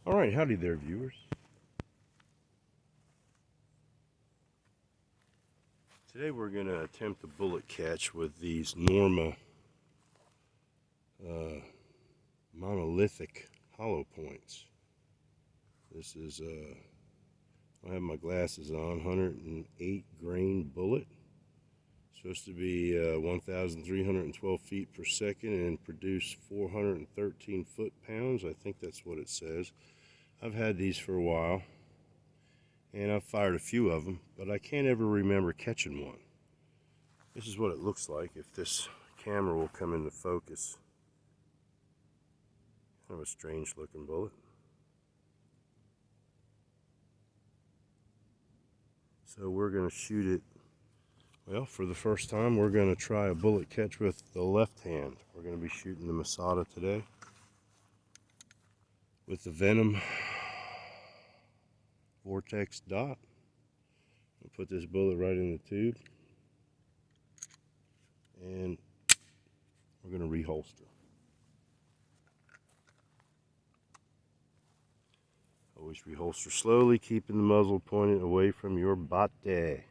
Alright, howdy there, viewers. Today we're going to attempt a bullet catch with these Norma Monolithic hollow points. This is, I have my glasses on, 108 grain bullet. Supposed to be 1,312 feet per second and produce 413 foot-pounds. I think that's what it says. I've had these for a while, and I've fired a few of them, but I can't ever remember catching one. This is what it looks like if this camera will come into focus. Kind of a strange looking bullet. So we're going to shoot it. Well, for the first time, we're going to try a bullet catch with the left hand. We're going to be shooting the Masada today with the Venom Vortex dot. I'll put this bullet right in the tube, and we're going to reholster. Always reholster slowly, keeping the muzzle pointed away from your body.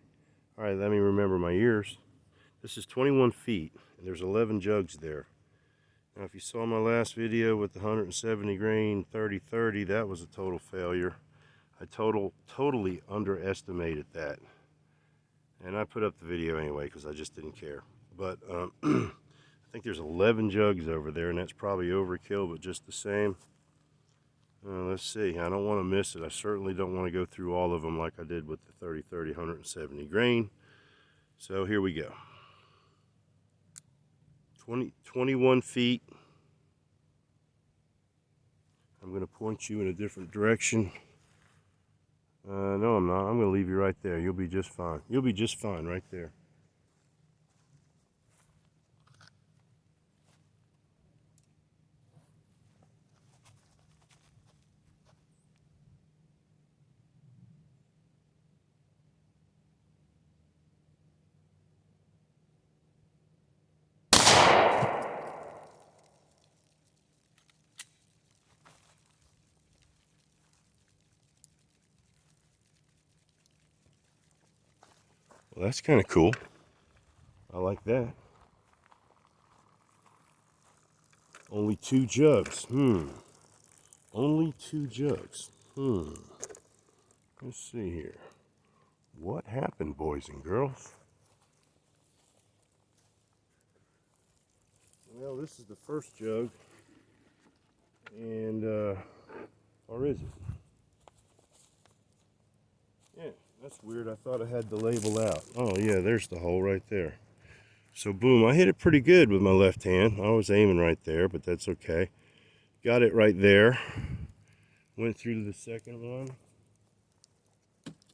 All right, let me remember my ears. This is 21 feet, and there's 11 jugs there. Now, if you saw my last video with the 170 grain 30-30, that was a total failure. I totally underestimated that. And I put up the video anyway because I just didn't care. But I think there's 11 jugs over there, and that's probably overkill, but just the same. Let's see. I don't want to miss it. I certainly don't want to go through all of them like I did with the 30-30 170 grain. So here we go. 21 feet. I'm going to point you in a different direction. No, I'm not. I'm going to leave you right there. You'll be just fine. You'll be just fine right there. Well, that's kind of cool. I like that. Only 2 jugs. Only 2 jugs. Let's see here. What happened, boys and girls? Well, this is the first jug. And, or is it? Yeah, that's weird. I thought I had the label out. Oh, yeah, there's the hole right there. So, boom, I hit it pretty good with my left hand. I was aiming right there, but that's okay. Got it right there. Went through to the second one.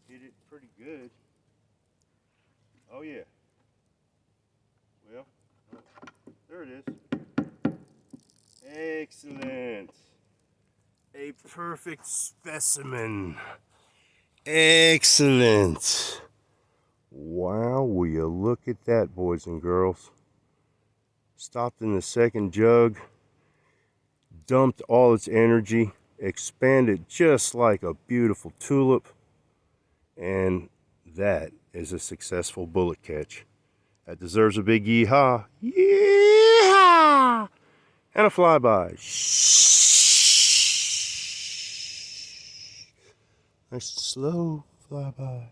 Hit it pretty good. Oh, yeah. Well, there it is. Excellent. A perfect specimen. Excellent. Wow, will you look at that, boys and girls. Stopped in the second jug, dumped all its energy, expanded just like a beautiful tulip, and that is a successful bullet catch. That deserves a big yeehaw. Yeehaw! And a flyby. Shh. Nice slow flyby.